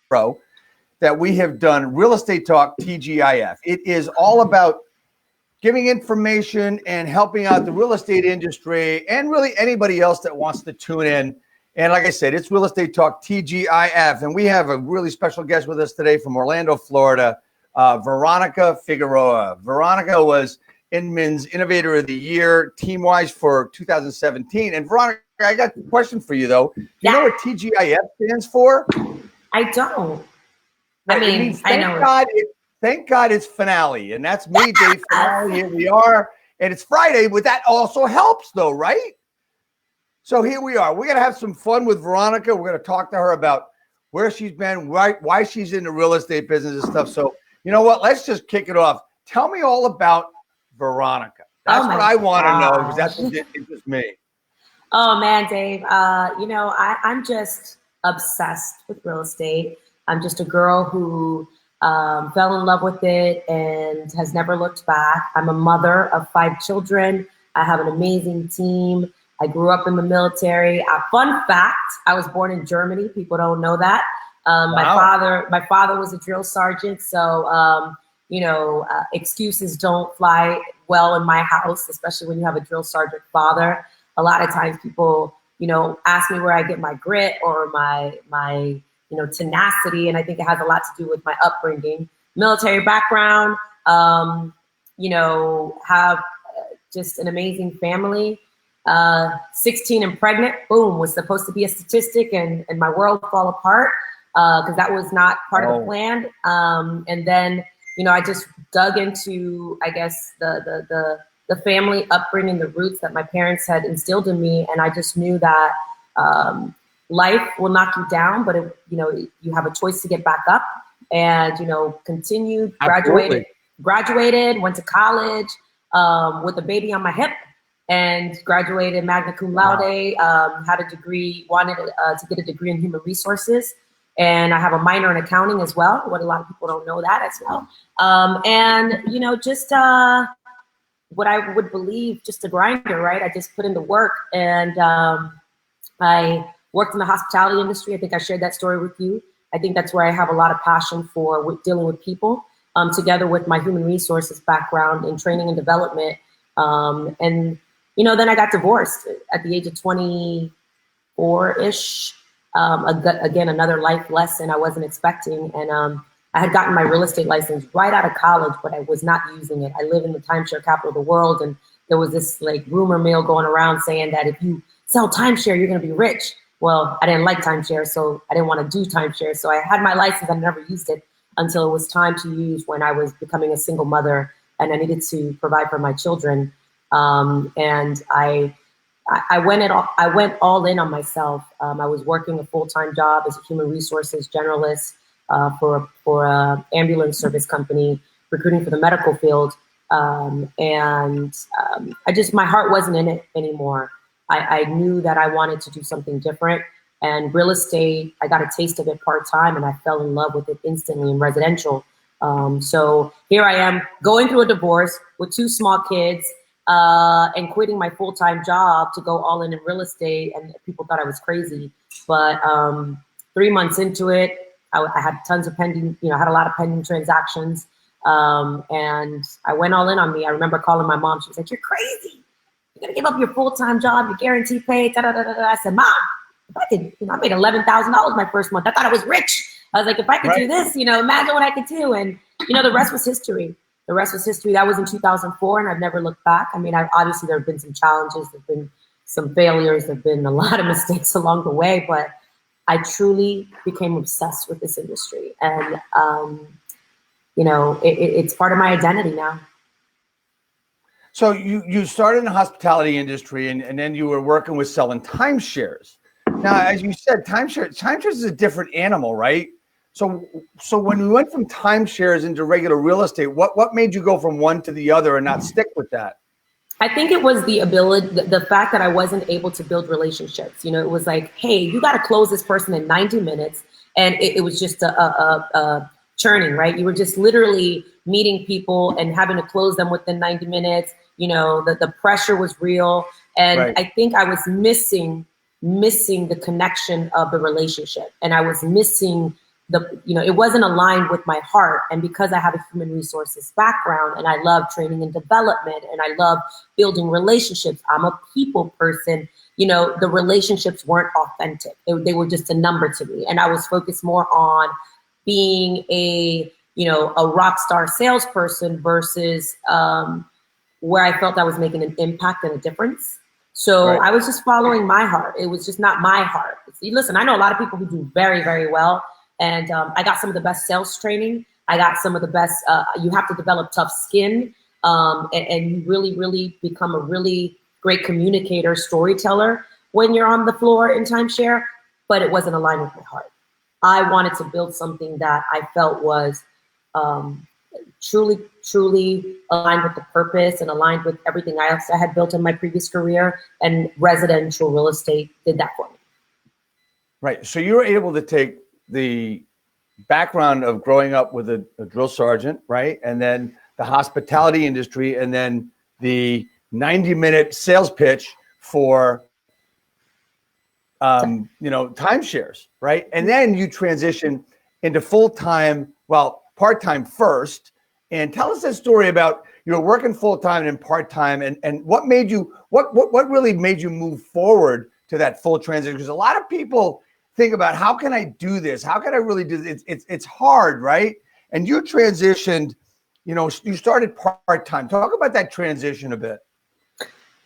row that we have done Real Estate Talk TGIF. It is all about giving information and helping out the real estate industry and really anybody else that wants to tune in. And like I said, it's Real Estate Talk TGIF. And we have a really special guest with us today from Orlando, Florida, Veronica Figueroa. Veronica was Inman's Innovator of the Year, team-wise for 2017. And Veronica, I got a question for you, though. Do you know what TGIF stands for? I don't. I mean, I know. Thank God it's Fanale. And that's me, Dave Fanale. Here we are. And it's Friday, but that also helps, though, right? So here we are. We're going to have some fun with Veronica. We're going to talk to her about where she's been, why she's in the real estate business and stuff. So, you know what? Let's just kick it off. Tell me all about Veronica. That's what I want to know, because that's what interests me. Oh, man, Dave. I'm just obsessed with real estate. I'm just a girl who fell in love with it and has never looked back. I'm a mother of 5 children. I have an amazing team. I grew up in the military. Fun fact, I was born in Germany. People don't know that. Wow. My father was a drill sergeant. So, excuses don't fly well in my house, especially when you have a drill sergeant father. A lot of times people, ask me where I get my grit or my tenacity. And I think it has a lot to do with my upbringing, military background, have just an amazing family. 16 and pregnant, boom, was supposed to be a statistic, and my world fell apart because that was not part of the plan. And then, I just dug into, I guess, the family upbringing, the roots that my parents had instilled in me, and I just knew that life will knock you down, but you have a choice to get back up, and continued, graduated, went to college with a baby on my hip. And graduated magna cum laude, had a degree, wanted to get a degree in human resources. And I have a minor in accounting as well. What a lot of people don't know that as well. Just what I would believe, just a grinder, right? I just put in the work, and I worked in the hospitality industry. I think I shared that story with you. I think that's where I have a lot of passion for dealing with people, together with my human resources background in training and development. Then I got divorced at the age of 24-ish. Again, another life lesson I wasn't expecting. And I had gotten my real estate license right out of college, but I was not using it. I live in the timeshare capital of the world. And there was this rumor mill going around saying that if you sell timeshare, you're going to be rich. Well, I didn't like timeshare, so I didn't want to do timeshare. So I had my license. I never used it until it was time to use, when I was becoming a single mother and I needed to provide for my children. And I went all in on myself. I was working a full-time job as a human resources generalist for a ambulance service company, recruiting for the medical field. My heart wasn't in it anymore. I knew that I wanted to do something different. And real estate, I got a taste of it part-time, and I fell in love with it instantly in residential. So here I am going through a divorce with 2 small kids, and quitting my full-time job to go all in real estate, and people thought I was crazy. But 3 months into it, I had tons of pending, had a lot of pending transactions, and I went all in on me. I remember calling my mom. She was like, "You're crazy. You're gonna give up your full-time job, your guaranteed pay." Da, da, da, da, da. I said, "Mom, if I could, I made $11,000 my first month. I thought I was rich. I was like, if I could do this, imagine what I could do." And the rest was history. The rest was history. That was in 2004, and I've never looked back. I mean, obviously there have been some challenges, there have been some failures, there have been a lot of mistakes along the way, but I truly became obsessed with this industry. And, it's part of my identity now. So you started in the hospitality industry, and then you were working with selling timeshares. Now, as you said, timeshares is a different animal, right? So when we went from timeshares into regular real estate, what made you go from one to the other and not stick with that? I think it was the fact that I wasn't able to build relationships. It was like, hey, you got to close this person in 90 minutes. And it was just a churning, right? You were just literally meeting people and having to close them within 90 minutes. The pressure was real. And right. I think I was missing the connection of the relationship. And I was missing it wasn't aligned with my heart. And because I have a human resources background and I love training and development and I love building relationships, I'm a people person, the relationships weren't authentic. They were just a number to me. And I was focused more on being a rock star salesperson versus where I felt I was making an impact and a difference. So I was just following my heart. It was just not my heart. Listen, I know a lot of people who do very, very well. And I got some of the best sales training. I got some of the best, you have to develop tough skin. And you really, really become a really great communicator, storyteller when you're on the floor in timeshare, but it wasn't aligned with my heart. I wanted to build something that I felt was truly, truly aligned with the purpose and aligned with everything else I had built in my previous career, and residential real estate did that for me. Right. So you were able to take the background of growing up with a drill sergeant, right? And then the hospitality industry, and then the 90-minute sales pitch for, timeshares, right? And then you transition into full-time, part-time first. And tell us that story about you're working full-time and part-time, and what really made you move forward to that full transition? Because a lot of people think about, how can I do this? How can I really do this? It's hard, right? And you transitioned, you started part-time. Talk about that transition a bit.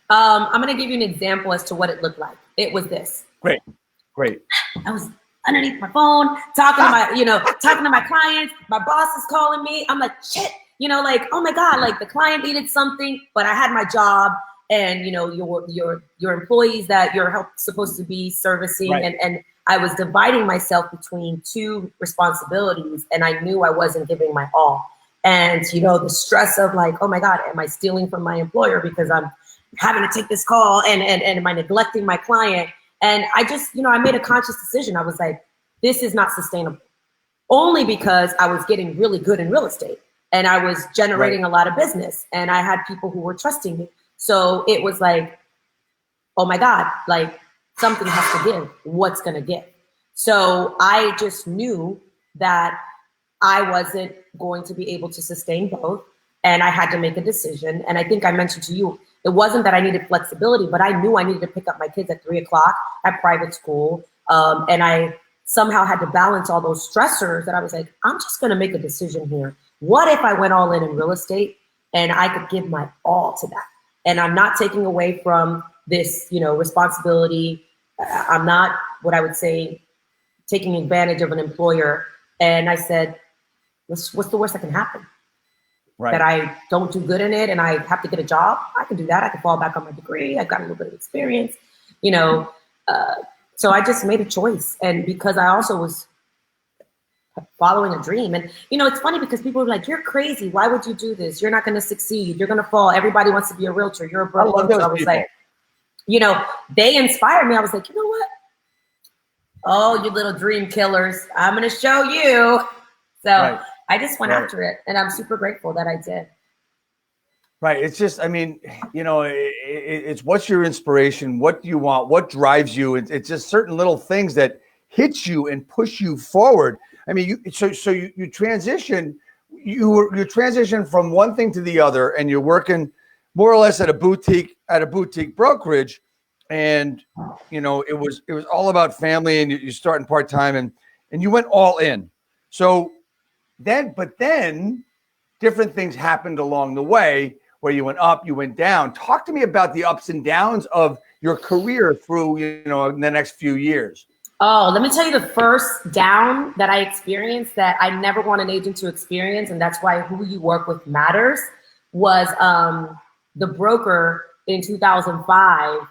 I'm going to give you an example as to what it looked like. It was this. Great. I was underneath my phone, talking to my clients. My boss is calling me. I'm like, shit, oh my God, like the client needed something, but I had my job, and your employees that you're supposed to be servicing, right. and I was dividing myself between two responsibilities, and I knew I wasn't giving my all. And the stress of like, oh my God, am I stealing from my employer because I'm having to take this call, and am I neglecting my client? And I just, I made a conscious decision. I was like, this is not sustainable. Only because I was getting really good in real estate and I was generating a lot of business, and I had people who were trusting me. So it was like, oh my God, like something has to give. What's going to give? So I just knew that I wasn't going to be able to sustain both, and I had to make a decision. And I think I mentioned to you, it wasn't that I needed flexibility, but I knew I needed to pick up my kids at 3 o'clock at private school. And I somehow had to balance all those stressors that I was like, I'm just going to make a decision here. What if I went all in real estate and I could give my all to that? And I'm not taking away from this, responsibility. I'm not, what I would say, taking advantage of an employer. And I said, what's the worst that can happen? Right. That I don't do good in it and I have to get a job? I can do that. I can fall back on my degree. I've got a little bit of experience, so I just made a choice. And because I also was following a dream. And, it's funny because people are like, you're crazy. Why would you do this? You're not going to succeed. You're going to fall. Everybody wants to be a realtor. You're a broker. I was like, they inspired me. I was like, you know what? Oh, you little dream killers. I'm going to show you. So I just went after it, and I'm super grateful that I did. Right. It's just, it's what's your inspiration? What do you want? What drives you? It's just certain little things that hit you and push you forward. I mean, you transition, you transition from one thing to the other, and you're working more or less at a boutique brokerage. And, it was all about family, and you're starting part-time, and you went all in. So then different things happened along the way where you went up, you went down. Talk to me about the ups and downs of your career through, in the next few years. Oh, let me tell you the first down that I experienced that I never want an agent to experience, and that's why who you work with matters, was the broker in 2005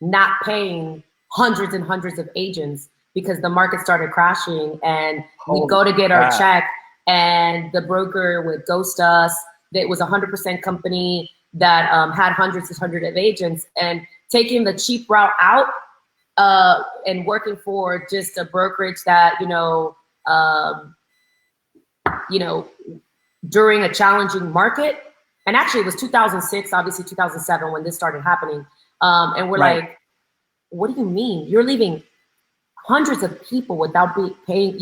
not paying hundreds and hundreds of agents because the market started crashing, and we'd go to get our check and the broker would ghost us. It was a 100% company that had hundreds of agents, and taking the cheap route out and working for just a brokerage that, during a challenging market. And actually it was 2006, obviously 2007 when this started happening. And we're like, what do you mean? You're leaving hundreds of people without paying,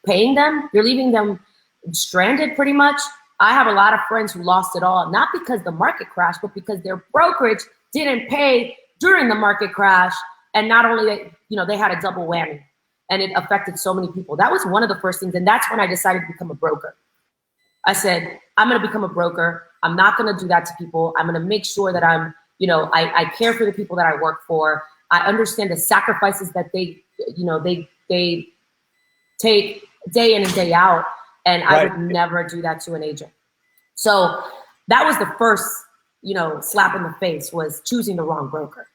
paying them. You're leaving them stranded pretty much. I have a lot of friends who lost it all, not because the market crashed, but because their brokerage didn't pay during the market crash. And not only, they had a double whammy, and it affected so many people. That was one of the first things. And that's when I decided to become a broker. I said, I'm going to become a broker. I'm not going to do that to people. I'm going to make sure that I care for the people that I work for. I understand the sacrifices that they take day in and day out. And I would never do that to an agent. So that was the first, slap in the face, was choosing the wrong broker.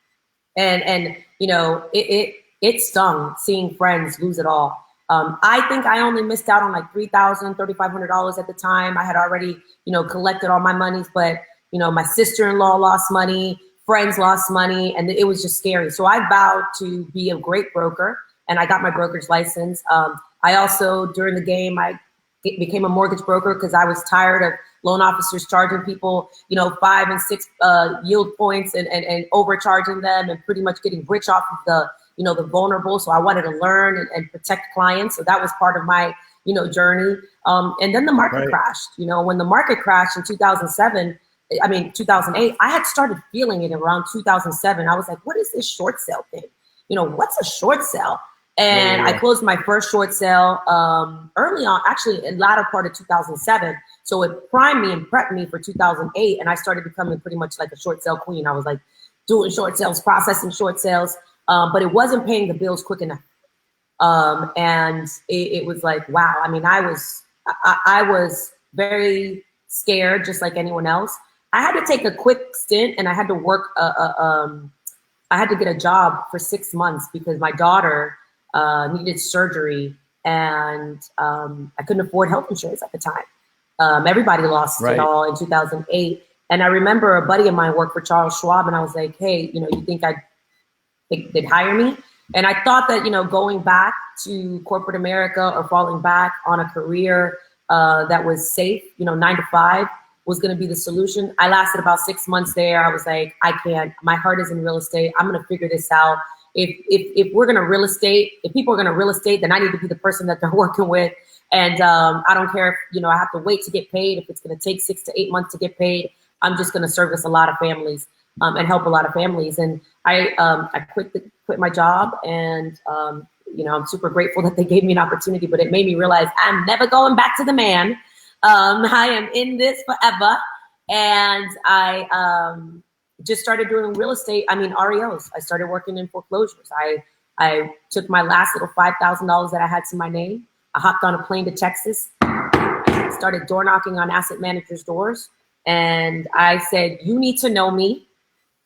And it stung seeing friends lose it all. I think I only missed out on like $3,000, $3,500 at the time. I had already, collected all my monies, but, my sister-in-law lost money, friends lost money, and it was just scary. So I vowed to be a great broker, and I got my brokerage license. I also, during the game, I became a mortgage broker because I was tired of loan officers charging people, 5 and 6 yield points and overcharging them and pretty much getting rich off of the vulnerable. So I wanted to learn and protect clients. So that was part of my, journey. And then the market crashed. When the market crashed in 2008, I had started feeling it around 2007. I was like, what is this short sale thing? What's a short sale? And I closed my first short sale early on, actually in the latter part of 2007. So it primed me and prepped me for 2008. And I started becoming pretty much like a short sale queen. I was like doing short sales, processing short sales, but it wasn't paying the bills quick enough. And it was like, wow. I mean, I was very scared, just like anyone else. I had to take a quick stint, and I had to work, I had to get a job for 6 months because my daughter needed surgery, and I couldn't afford health insurance at the time. Everybody lost it all in 2008. And I remember a buddy of mine worked for Charles Schwab, and I was like, hey, you think they'd hire me? And I thought that, going back to corporate America or falling back on a career that was safe, 9 to 5, was going to be the solution. I lasted about 6 months there. I was like, I can't. My heart is in real estate. I'm going to figure this out. If we're going to real estate, if people are going to real estate, then I need to be the person that they're working with. And I don't care if, I have to wait to get paid. If it's going to take 6 to 8 months to get paid, I'm just going to service a lot of families and help a lot of families. And I quit my job, and I'm super grateful that they gave me an opportunity, but it made me realize I'm never going back to the man. I am in this forever. And I just started doing real estate. REOs. I started working in foreclosures. I took my last little $5,000 that I had to my name. I hopped on a plane to Texas, started door knocking on asset managers' doors. And I said, you need to know me.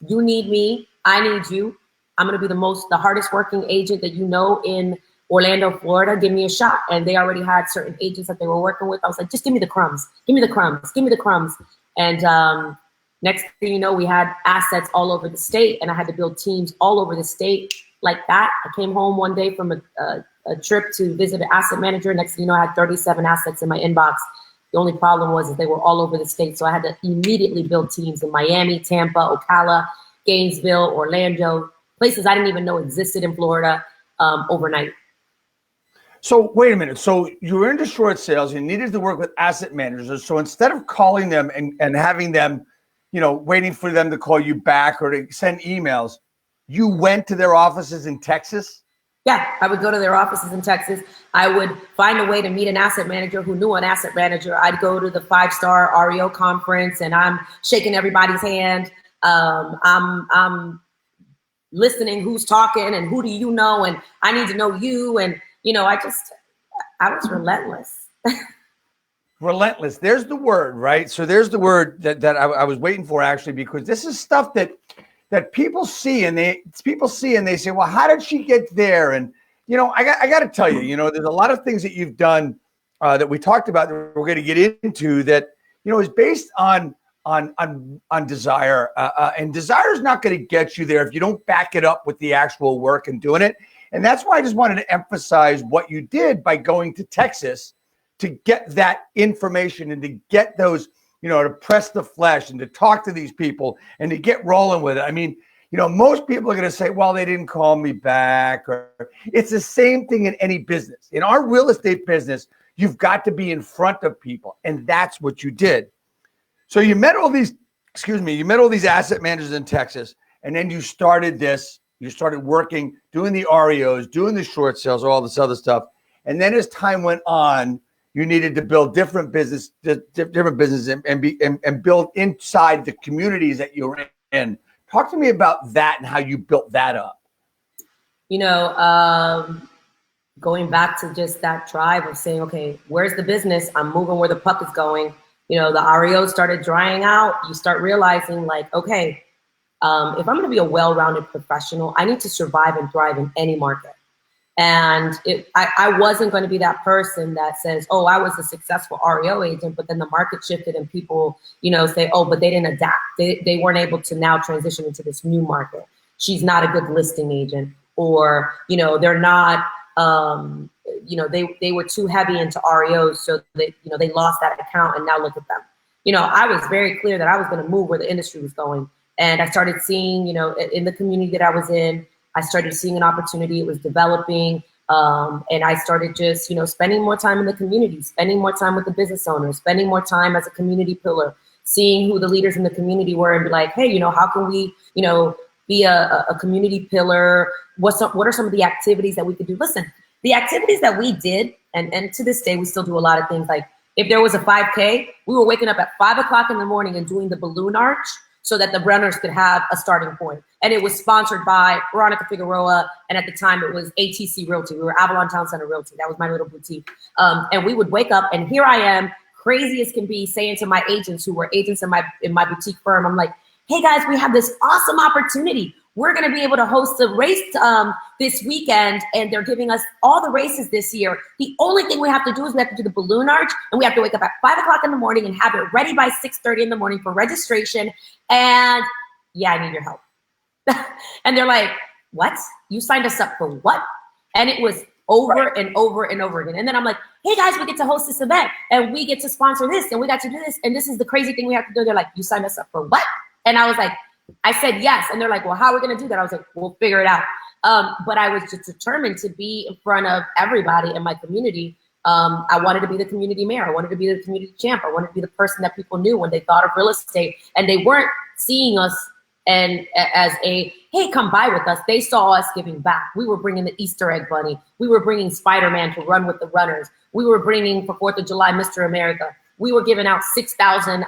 You need me. I need you. I'm going to be the hardest working agent that in Orlando, Florida. Give me a shot. And they already had certain agents that they were working with. I was like, just give me the crumbs. Give me the crumbs. Give me the crumbs. And next thing you know, we had assets all over the state, and I had to build teams all over the state like that. I came home one day from a trip to visit an asset manager. Next thing you know, I had 37 assets in my inbox. The only problem was that they were all over the state. So I had to immediately build teams in Miami, Tampa, Ocala, Gainesville, Orlando, places I didn't even know existed in Florida overnight. So wait a minute. So you were into short sales. You needed to work with asset managers. So instead of calling them and having them, waiting for them to call you back or to send emails, you went to their offices in Texas? Yeah, I would go to their offices in Texas. I would find a way to meet an asset manager who knew an asset manager. I'd go to the 5-star REO conference, and I'm shaking everybody's hand. I'm listening who's talking and who do you know, and I need to know you. And, I was relentless. Relentless. There's the word, right? So there's the word that I was waiting for, actually, because this is stuff that people see and they say, well, how did she get there? And, I got to tell you, there's a lot of things that you've done that we talked about that we're going to get into that, is based on desire. And desire is not going to get you there if you don't back it up with the actual work and doing it. And that's why I just wanted to emphasize what you did by going to Texas to get that information and to get those, to press the flesh and to talk to these people and to get rolling with it. I mean, most people are going to say, well, they didn't call me back. Or it's the same thing in any business. In our real estate business, you've got to be in front of people. And that's what you did. So you met all these asset managers in Texas. And then you started working, doing the REOs, doing the short sales, all this other stuff. And then as time went on, you needed to build different businesses and build inside the communities that you're in. Talk to me about that and how you built that up. Going back to just that drive of saying, okay, where's the business? I'm moving where the puck is going. The REO started drying out. You start realizing like, okay, if I'm going to be a well-rounded professional, I need to survive and thrive in any market. And I wasn't going to be that person that says, oh, I was a successful REO agent, but then the market shifted and people, say, oh, but they didn't adapt. They weren't able to now transition into this new market. She's not a good listing agent, or, they're not, they were too heavy into REOs. So they lost that account and now look at them. I was very clear that I was going to move where the industry was going. And I started seeing, in the community that I was in, I started seeing an opportunity. It was developing. And I started just, spending more time in the community, spending more time with the business owners, spending more time as a community pillar, seeing who the leaders in the community were and be like, hey, how can we, be a community pillar? What are some of the activities that we could do? Listen, the activities that we did, and to this day, we still do a lot of things. Like if there was a 5K, we were waking up at 5 o'clock in the morning and doing the balloon arch so that the runners could have a starting point. And it was sponsored by Veronica Figueroa. And at the time it was ATC Realty. We were Avalon Town Center Realty. That was my little boutique. And we would wake up and here I am, crazy as can be, saying to my agents who were agents in my boutique firm, I'm like, hey guys, we have this awesome opportunity. We're going to be able to host a race this weekend, and they're giving us all the races this year. The only thing we have to do is we have to do the balloon arch, and we have to wake up at 5 o'clock in the morning and have it ready by 6:30 in the morning for registration. And yeah, I need your help. And they're like, what? You signed us up for what? And it was over and over and over again. And then I'm like, hey guys, we get to host this event, and we get to sponsor this, and we got to do this, and this is the crazy thing we have to do. They're like, you signed us up for what? And I was like, I said yes. And they're like, well, how are we going to do that? I was like, we'll figure it out. But I was just determined to be in front of everybody in my community. I wanted to be the community mayor. I wanted to be the community champ. I wanted to be the person that people knew when they thought of real estate. And they weren't seeing us and as a, hey, come by with us. They saw us giving back. We were bringing the Easter egg bunny. We were bringing Spider-Man to run with the runners. We were bringing, for 4th of July, Mr. America. We were giving out 6,000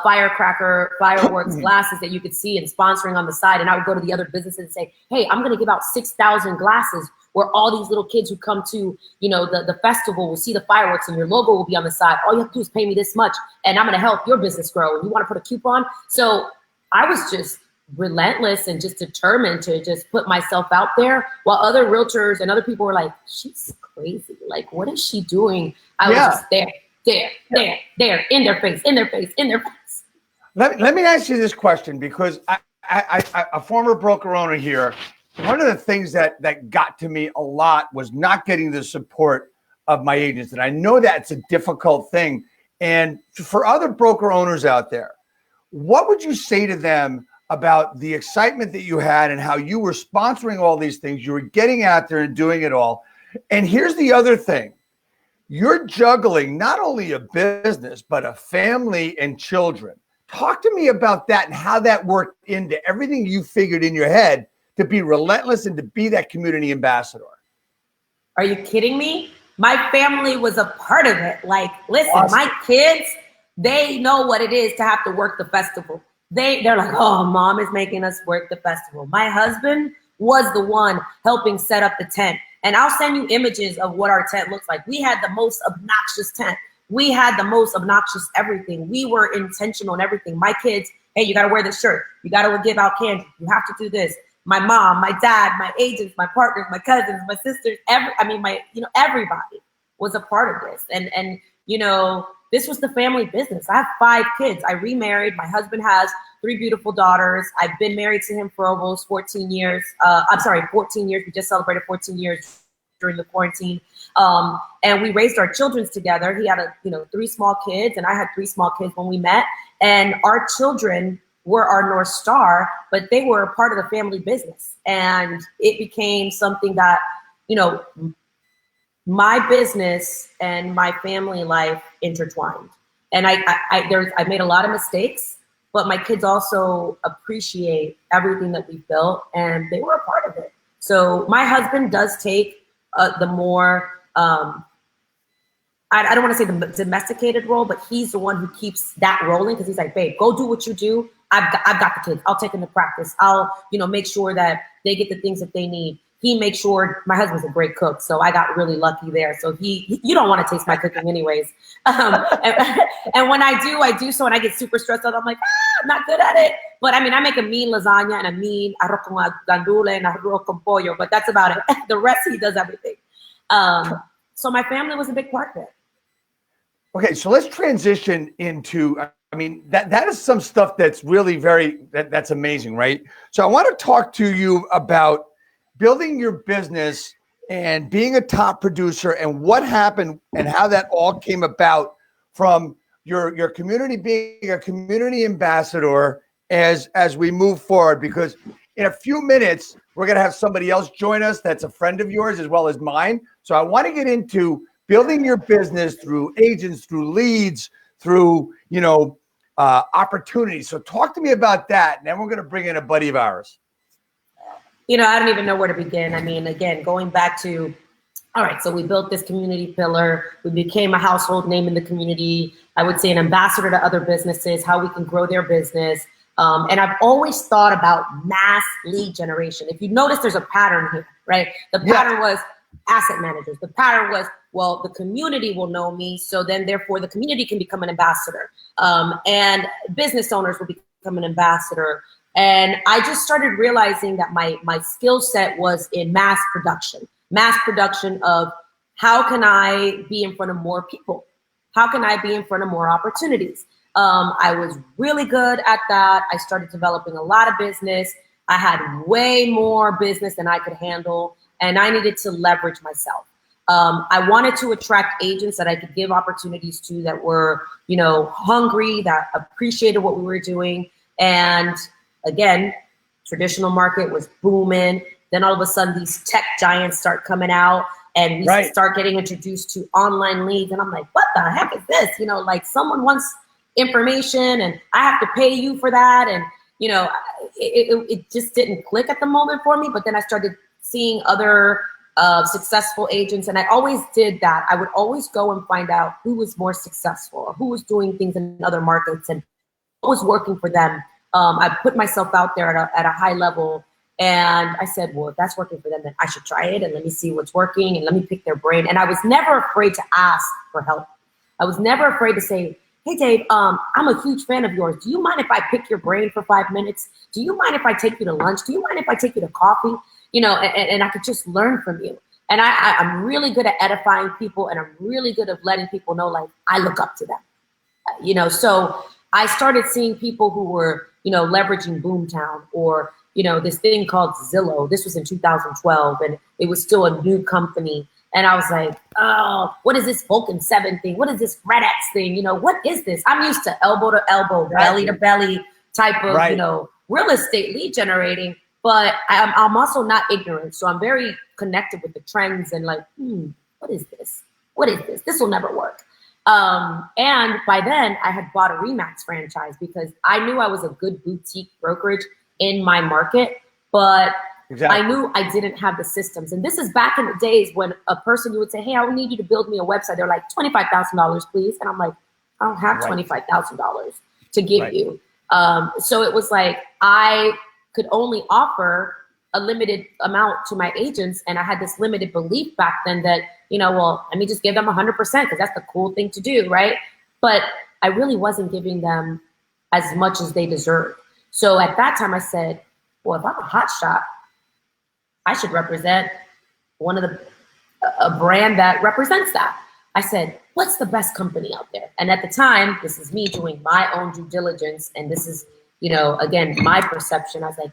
fireworks glasses that you could see and sponsoring on the side. And I would go to the other businesses and say, hey, I'm going to give out 6,000 glasses where all these little kids who come to, the festival will see the fireworks and your logo will be on the side. All you have to do is pay me this much and I'm going to help your business grow. And you want to put a coupon? So I was just relentless and just determined to just put myself out there, while other realtors and other people were like, she's crazy. Like, what is she doing? I was just there, in their face. Let me ask you this question, because I a former broker owner here, one of the things that got to me a lot was not getting the support of my agents. And I know that's a difficult thing. And for other broker owners out there, what would you say to them about the excitement that you had and how you were sponsoring all these things? You were getting out there and doing it all. And here's the other thing. You're juggling not only a business, but a family and children. Talk to me about that and how that worked into everything you figured in your head to be relentless and to be that community ambassador. Are you kidding me? My family was a part of it. Like, listen, awesome. My kids, they know what it is to have to work the festival. They're like, oh, mom is making us work the festival. My husband was the one helping set up the tent. And I'll send you images of what our tent looks like. We had the most obnoxious tent. We had the most obnoxious everything. We were intentional in everything. My kids, hey, you got to wear this shirt. You got to give out candy. You have to do this. My mom, my dad, my agents, my partners, my cousins, my sisters, everybody was a part of this. And this was the family business. I have 5 kids. I remarried. My husband has 3 beautiful daughters. I've been married to him for almost 14 years. 14 years. We just celebrated 14 years during the quarantine. And we raised our children together. He had 3 small kids, and I had 3 small kids when we met. And our children were our North Star, but they were a part of the family business. And it became something that, you know, my business and my family life intertwined. And I made a lot of mistakes, but my kids also appreciate everything that we built, and they were a part of it. So my husband does take the more, I don't want to say the domesticated role, but he's the one who keeps that rolling, because he's like, babe, go do what you do. I've got the kids. I'll take them to practice. I'll, you know, make sure that they get the things that they need. He makes sure, my husband's a great cook, so I got really lucky there. So you don't want to taste my cooking anyways. And when I do so, and I get super stressed out. I'm like, I'm not good at it. But I mean, I make a mean lasagna and a mean arroz con gandule and arroz con pollo, but that's about it. The rest, he does everything. So my family was a big part of it. Okay, so let's transition into, I mean, that is some stuff that's really that's amazing, right? So I want to talk to you about building your business and being a top producer, and what happened and how that all came about from your community being a community ambassador as we move forward. Because in a few minutes, we're going to have somebody else join us that's a friend of yours as well as mine. So I want to get into building your business through agents, through leads, through, you know, opportunities. So talk to me about that. And then we're going to bring in a buddy of ours. You know, I don't even know where to begin. I mean, again, going back to, all right, so we built this community pillar. We became a household name in the community. I would say an ambassador to other businesses, how we can grow their business. And I've always thought about mass lead generation. If you notice, there's a pattern here, right? The pattern was asset managers. The pattern was, well, the community will know me, so then therefore the community can become an ambassador. And business owners will become an ambassador. And I just started realizing that my skill set was in mass production of how can I be in front of more people? How can I be in front of more opportunities? I was really good at that. I started developing a lot of business. I had way more business than I could handle, and I needed to leverage myself. I wanted to attract agents that I could give opportunities to, that were, you know, hungry, that appreciated what we were doing. And again, traditional market was booming. Then all of a sudden, these tech giants start coming out, and we start getting introduced to online leads. And I'm like, what the heck is this? You know, like, someone wants information and I have to pay you for that. And, you know, it just didn't click at the moment for me. But then I started seeing other successful agents, and I always did that. I would always go and find out who was more successful, or who was doing things in other markets and what was working for them. I put myself out there at a high level, and I said, well, if that's working for them, then I should try it, and let me see what's working, and let me pick their brain. And I was never afraid to ask for help. I was never afraid to say, hey, Dave, I'm a huge fan of yours. Do you mind if I pick your brain for 5 minutes? Do you mind if I take you to lunch? Do you mind if I take you to coffee? You know, and I could just learn from you. And I'm really good at edifying people, and I'm really good at letting people know, like, I look up to them. You know, so I started seeing people who were, you know, leveraging Boomtown, or, you know, this thing called Zillow. This was in 2012, and it was still a new company. And I was like, oh, what is this Vulcan 7 thing? What is this Red X thing? You know, what is this? I'm used to elbow to elbow, belly to belly type of, you know, real estate lead generating. But I'm also not ignorant. So I'm very connected with the trends, and like, what is this? What is this? This will never work. And by then I had bought a RE/MAX franchise, because I knew I was a good boutique brokerage in my market, but I knew I didn't have the systems. And this is back in the days when a person, you would say, hey, I need you to build me a website. They're like, $25,000, please. And I'm like, I don't have $25,000 to give you. So it was like, I could only offer a limited amount to my agents. And I had this limited belief back then that, you know, well, let me just give them 100%, because that's the cool thing to do, right? But I really wasn't giving them as much as they deserved. So at that time I said, well, if I'm a hot shot, I should represent a brand that represents that. I said, what's the best company out there? And at the time, this is me doing my own due diligence, and this is, you know, again, my perception. I was like,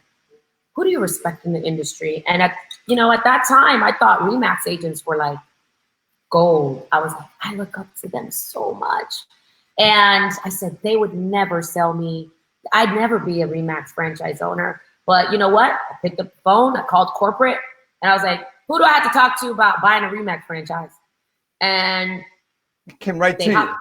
who do you respect in the industry? And at that time, I thought RE/MAX agents were like gold. I was like, I look up to them so much. And I said, they would never sell me I'd never be a RE/MAX franchise owner. But you know what? I picked up the phone, I called corporate, and I was like, who do I have to talk to about buying a RE/MAX franchise? And came right to you.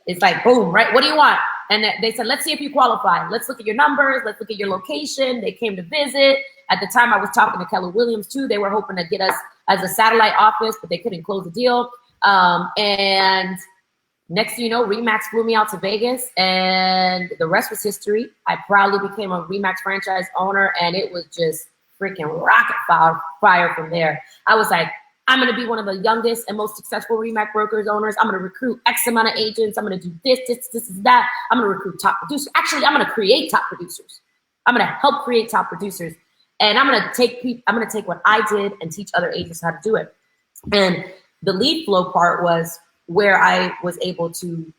It's like, boom, right? What do you want? And they said, let's see if you qualify. Let's look at your numbers. Let's look at your location. They came to visit. At the time, I was talking to Keller Williams too. They were hoping to get us as a satellite office, but they couldn't close the deal. And next thing you know, RE/MAX flew me out to Vegas, and the rest was history. I proudly became a RE/MAX franchise owner, and it was just freaking rocket fire from there. I was like, I'm going to be one of the youngest and most successful RE/MAX brokers owners. I'm going to recruit X amount of agents. I'm going to do this, that. I'm going to recruit top producers. Actually, I'm going to create top producers. I'm going to help create top producers. And I'm going to take what I did and teach other agents how to do it. And the lead flow part was where I was able to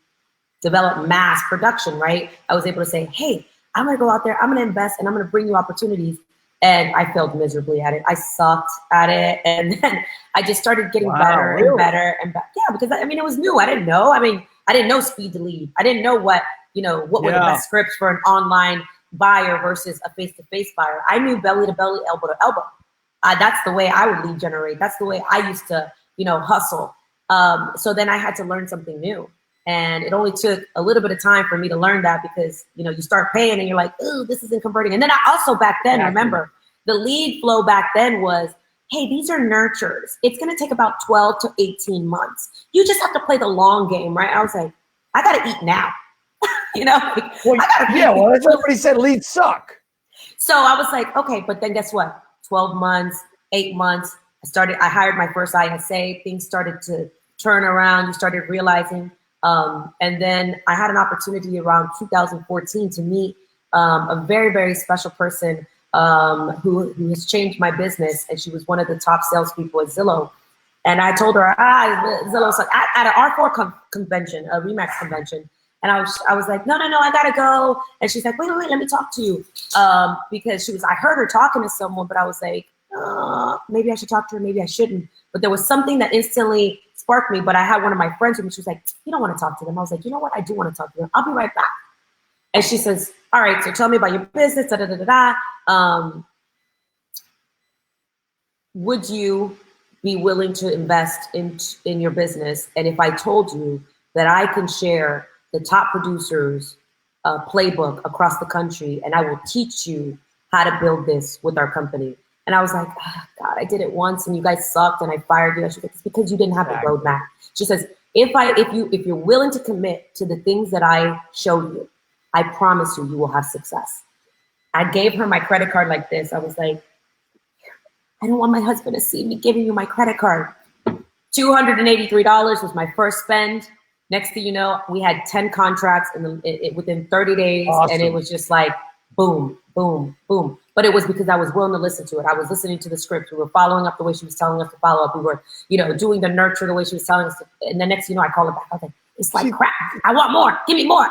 develop mass production, right? I was able to say, hey, I'm going to go out there, I'm going to invest, and I'm going to bring you opportunities. And I failed miserably at it. I sucked at it. And then I just started getting better and better and better. Yeah, because I mean, it was new. I didn't know. I mean, I didn't know speed to lead. I didn't know what were the best scripts for an online buyer versus a face-to-face buyer. I knew belly to belly, elbow to elbow. That's the way I would lead generate. That's the way I used to, hustle. So then I had to learn something new. And it only took a little bit of time for me to learn that because, you start paying and you're like, ooh, this isn't converting. And then I also back then, remember, the lead flow back then was, hey, these are nurtures. It's going to take about 12 to 18 months. You just have to play the long game, right? I was like, I got to eat now. Well, that's what everybody said, leads suck. So I was like, okay, but then guess what? 12 months, 8 months, I hired my first ISA. Things started to turn around. You started realizing. And then I had an opportunity around 2014 to meet a very, very special person who has changed my business. And she was one of the top salespeople at Zillow. And I told her, Zillow's like, at an R4 convention, a RE/MAX convention. And I was like, no, I gotta go. And she's like, wait, let me talk to you. Because I heard her talking to someone, but I was like, maybe I should talk to her, maybe I shouldn't. But there was something that instantly sparked me. But I had one of my friends with me. She was like, you don't want to talk to them. I was like, you know what? I do want to talk to them. I'll be right back. And she says, all right, so tell me about your business, Would you be willing to invest in your business? And if I told you that I can share the top producers playbook across the country, and I will teach you how to build this with our company. And I was like, oh, God, I did it once and you guys sucked and I fired you. She's like, it's because you didn't have the roadmap. She says, if you're willing to commit to the things that I show you, I promise you will have success. I gave her my credit card like this. I was like, I don't want my husband to see me giving you my credit card. $283 was my first spend. Next thing you know, we had 10 contracts within 30 days. Awesome. And it was just like, boom, boom, boom. But it was because I was willing to listen to it. I was listening to the script. We were following up the way she was telling us to follow up. We were, doing the nurture the way she was telling us to, and the next thing you know, I call her back. I was like, it's like crap. I want more. Give me more.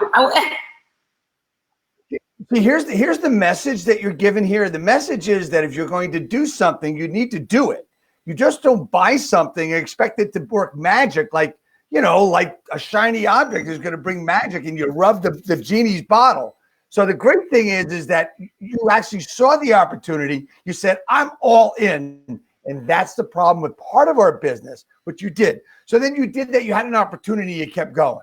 See, here's the message that you're giving here. The message is that if you're going to do something, you need to do it. You just don't buy something and expect it to work magic like a shiny object is going to bring magic and you rub the genie's bottle. So the great thing is that you actually saw the opportunity. You said, I'm all in. And that's the problem with part of our business, which you did. So then you did that. You had an opportunity. You kept going.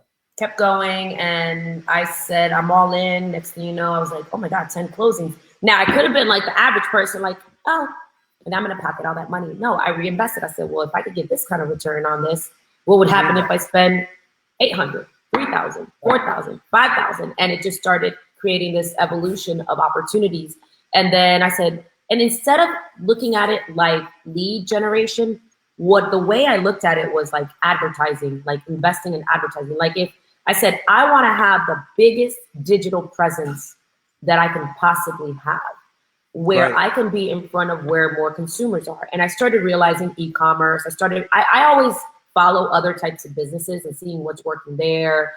And I said, I'm all in. Next thing you know, I was like, oh my God, 10 closings. Now I could have been like the average person, like, oh, and I'm going to pocket all that money. No, I reinvested. I said, well, if I could get this kind of return on this, what would happen if I spend 800, 3,000, 4,000, 5,000? And it just started creating this evolution of opportunities. And then I said, and instead of looking at it like lead generation, the way I looked at it was like advertising, like investing in advertising. Like if I said, I want to have the biggest digital presence that I can possibly have, where I can be in front of where more consumers are. And I started realizing e-commerce. I always follow other types of businesses and seeing what's working there,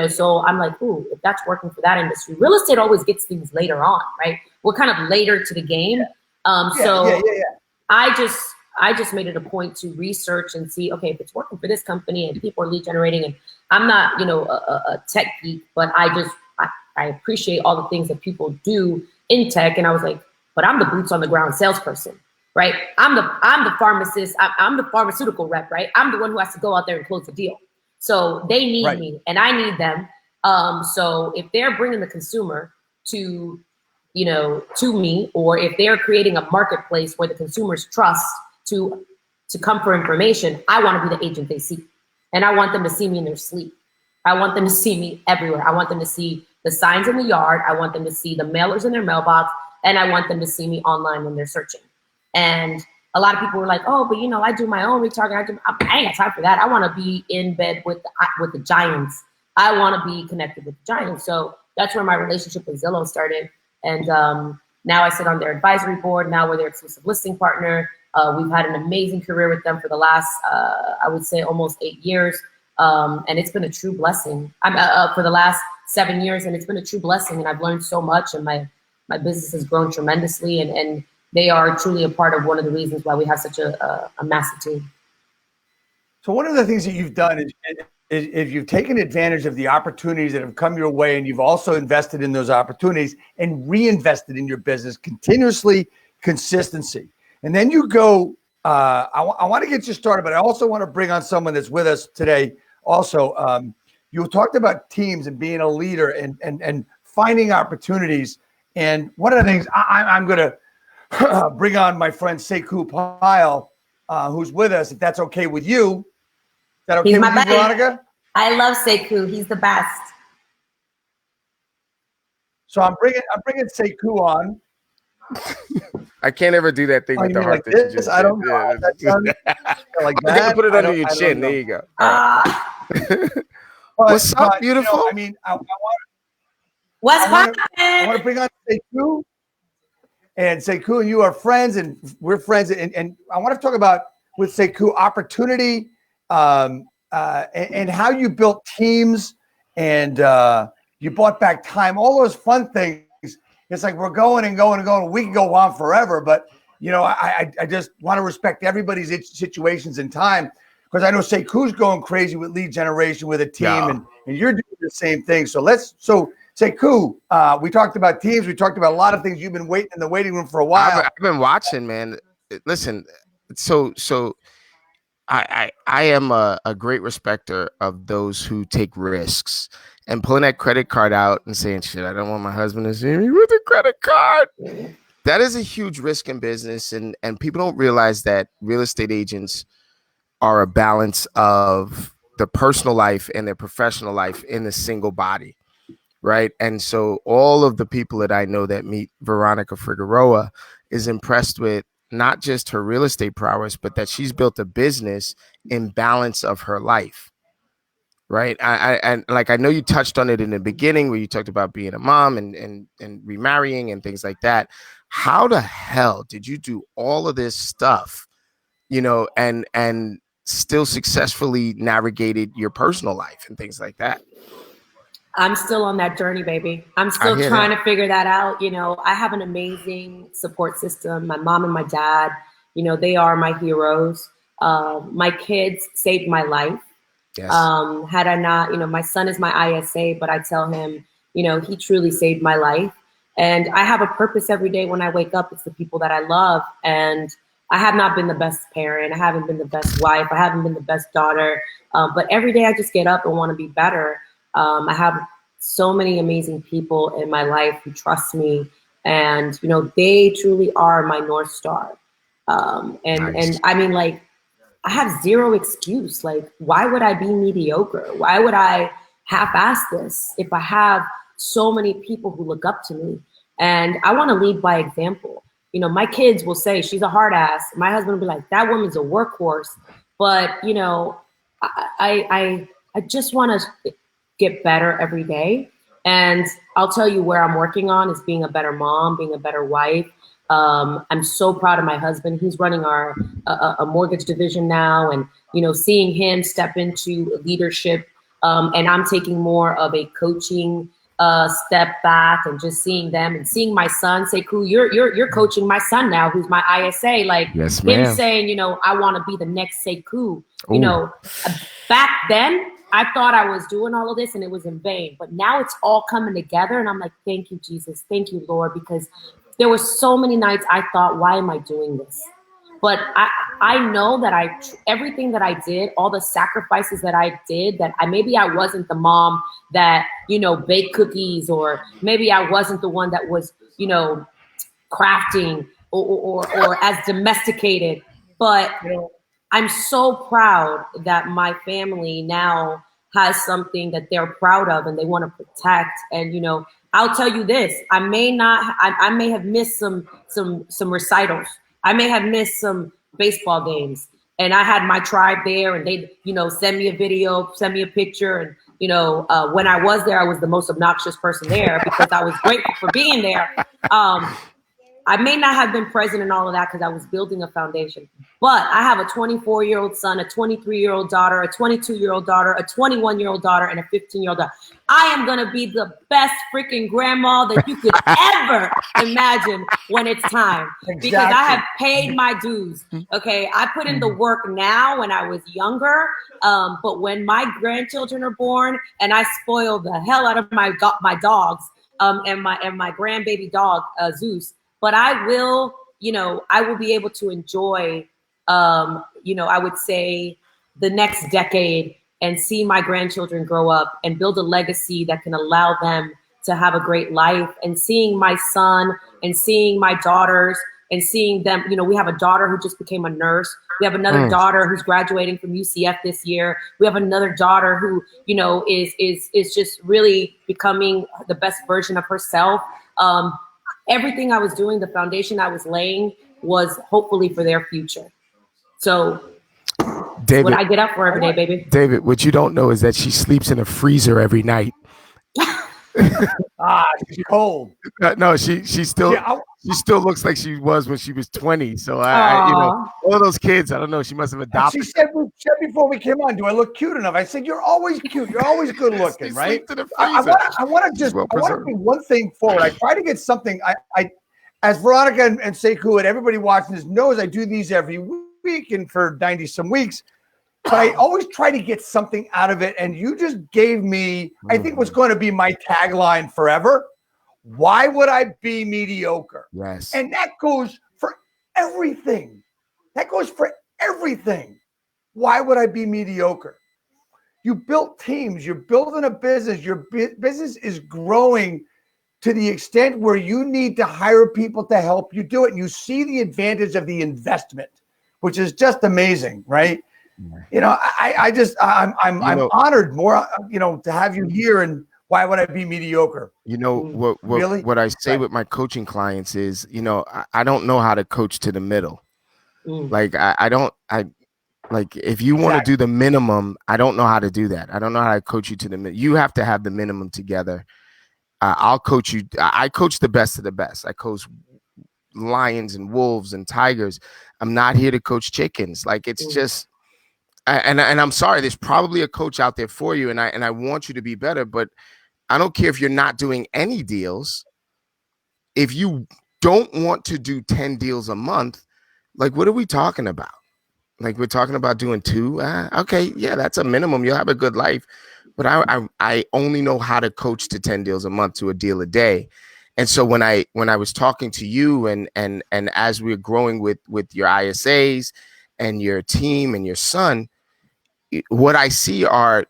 so I'm like, ooh, if that's working for that industry. Real estate always gets things later on, right? We're kind of later to the game. I just made it a point to research and see, okay, if it's working for this company and people are lead generating, and I'm not, a tech geek, but I appreciate all the things that people do in tech. And I was like, but I'm the boots on the ground salesperson, right? I'm the pharmacist. I'm the pharmaceutical rep, right? I'm the one who has to go out there and close the deal. So they need me and I need them. So if they're bringing the consumer to me, or if they're creating a marketplace where the consumers trust to come for information, I want to be the agent they see. And I want them to see me in their sleep. I want them to see me everywhere. I want them to see the signs in the yard. I want them to see the mailers in their mailbox. And I want them to see me online when they're searching. And a lot of people were like, oh, but I do my own retargeting. I ain't got time for that. I want to be in bed with the giants. I want to be connected with the giants. So that's where my relationship with Zillow started. And now I sit on their advisory board. Now we're their exclusive listing partner. We've had an amazing career with them for the last, I would say, almost 8 years. And it's been a true blessing. I'm for the last 7 years, and it's been a true blessing. And I've learned so much, and my business has grown tremendously. And they are truly a part of one of the reasons why we have such a massive team. So one of the things that you've done is you've taken advantage of the opportunities that have come your way, and you've also invested in those opportunities and reinvested in your business continuously, consistency. And then you go, I want to get you started, but I also want to bring on someone that's with us today. Also, you talked about teams and being a leader and finding opportunities. And one of the things I'm going to bring on my friend Sekou Pyle, who's with us, if that's okay with you. Is that okay with you, Veronica? I love Sekou. He's the best. So I'm bringing Sekou on. I can't ever do that thing with the heart like that you just I don't know. Like that. I think put it under your chin. There you go. What's up, beautiful? I mean, I want to bring on Sekou. And Sekou and you are friends, and we're friends. And I want to talk about with Sekou opportunity and how you built teams and you bought back time, all those fun things. It's like we're going and going and going. We can go on forever, but I just want to respect everybody's situations and time, because I know Sekou's going crazy with lead generation with a team, and you're doing the same thing. So Sekou, we talked about teams. We talked about a lot of things. You've been waiting in the waiting room for a while. I've been watching, man. Listen, so I am a great respecter of those who take risks, and pulling that credit card out and saying, shit, I don't want my husband to see me with a credit card. That is a huge risk in business. And people don't realize that real estate agents are a balance of the personal life and their professional life in a single body. Right. And so all of the people that I know that meet Veronica Figueroa is impressed with not just her real estate prowess, but that she's built a business in balance of her life. Right. I know you touched on it in the beginning where you talked about being a mom and remarrying and things like that. How the hell did you do all of this stuff, and still successfully navigated your personal life and things like that? I'm still on that journey, baby. I'm still trying to figure that out. I have an amazing support system. My mom and my dad, they are my heroes. My kids saved my life. Yes. Had I not, my son is my ISA, but I tell him, he truly saved my life. And I have a purpose every day when I wake up. It's the people that I love. And I have not been the best parent. I haven't been the best wife. I haven't been the best daughter. But every day I just get up and want to be better. I have so many amazing people in my life who trust me, and they truly are my North Star. Nice. And I mean, like, I have zero excuse. Like, why would I be mediocre? Why would I half-ass this if I have so many people who look up to me? And I want to lead by example. My kids will say she's a hard ass. My husband will be like, that woman's a workhorse. But I just want to get better every day. And I'll tell you where I'm working on is being a better mom, being a better wife. I'm so proud of my husband. He's running our a mortgage division now, and seeing him step into leadership, and I'm taking more of a coaching step back, and just seeing them and seeing my son say, "Cool, you're coaching my son now, who's my ISA." Like, yes, him saying, I want to be the next Sekou. Back then I thought I was doing all of this and it was in vain, but now it's all coming together. And I'm like, thank you, Jesus. Thank you, Lord, because there were so many nights I thought, why am I doing this? But I know that everything that I did, all the sacrifices that I did, that maybe I wasn't the mom that, baked cookies, or maybe I wasn't the one that was, crafting or as domesticated. But I'm so proud that my family now has something that they're proud of and they want to protect. And, I'll tell you this, I may have missed some recitals. I may have missed some baseball games, and I had my tribe there, and they, send me a video, send me a picture. And, when I was there, I was the most obnoxious person there because I was grateful for being there. I may not have been present in all of that because I was building a foundation, but I have a 24-year-old son, a 23-year-old daughter, a 22-year-old daughter, a 21-year-old daughter, and a 15-year-old daughter. I am going to be the best freaking grandma that you could ever imagine when it's time, because I have paid my dues. Okay. I put in the work now when I was younger. But when my grandchildren are born, and I spoil the hell out of my dogs, and my grandbaby dog, Zeus, but I will be able to enjoy, I would say the next decade, and see my grandchildren grow up and build a legacy that can allow them to have a great life. And seeing my son and seeing my daughters and seeing them, we have a daughter who just became a nurse. We have another daughter who's graduating from UCF this year. We have another daughter who, is just really becoming the best version of herself. Everything I was doing, the foundation I was laying, was hopefully for their future. So David, what I get up for every day, baby. David, what you don't know is that she sleeps in a freezer every night. She's cold. No, she still looks like she was when she was 20. So I all those kids, I don't know. She must have adopted. She said before we came on, do I look cute enough? I said, you're always cute. You're always good looking, right? I want to bring one thing forward. I try to get something. I as Veronica and Sekou and everybody watching this knows, I do these every week and for 90 some weeks. But I always try to get something out of it. And you just gave me, I think, what's going to be my tagline forever. Why would I be mediocre? Yes. And that goes for everything. Why would I be mediocre? You built teams. You're building a business. Your business is growing to the extent where you need to hire people to help you do it. And you see the advantage of the investment, which is just amazing, right? I'm honored more, to have you here. And why would I be mediocre? What I say with my coaching clients is, I don't know how to coach to the middle. Like if you want to do the minimum, I don't know how to do that. I don't know how to coach you to the middle. You have to have the minimum together. I'll coach you. I coach the best of the best. I coach lions and wolves and tigers. I'm not here to coach chickens. Like it's just. And I'm sorry, there's probably a coach out there for you, and I want you to be better, but I don't care if you're not doing any deals. If you don't want to do 10 deals a month, like what are we talking about? Like we're talking about doing 2. Okay, yeah, that's a minimum. You'll have a good life, but I only know how to coach to 10 deals a month, to a deal a day. And so when I was talking to you and as we're growing with your ISAs and your team and your son, what I see are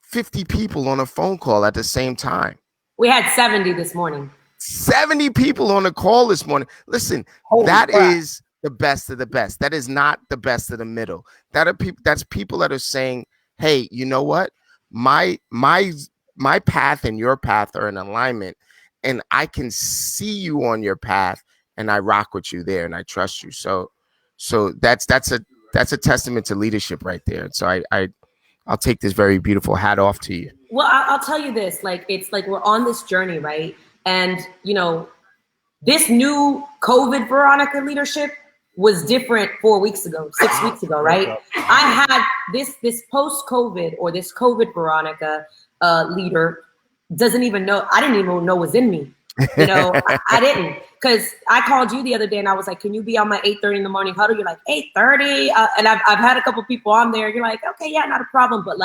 50 people on a phone call at the same time. We had 70 this morning. 70 people on a call this morning. Listen, that is the best of the best. That is not the best of the middle. That's people that are saying, hey, you know what? My path and your path are in alignment, and I can see you on your path, and I rock with you there, and I trust you. So that's a testament to leadership right there. So I'll take this very beautiful hat off to you. Well, I'll tell you this, it's like we're on this journey, right? And, this new COVID Veronica leadership was different 4 weeks ago, 6 weeks ago, right? I had this post-COVID or this COVID Veronica leader doesn't even know, I didn't even know was in me. I didn't, because I called you the other day and I was like, can you be on my 8:30 in the morning huddle? You're like, 8:30? And I've had a couple people on there. You're like, okay, yeah, not a problem. But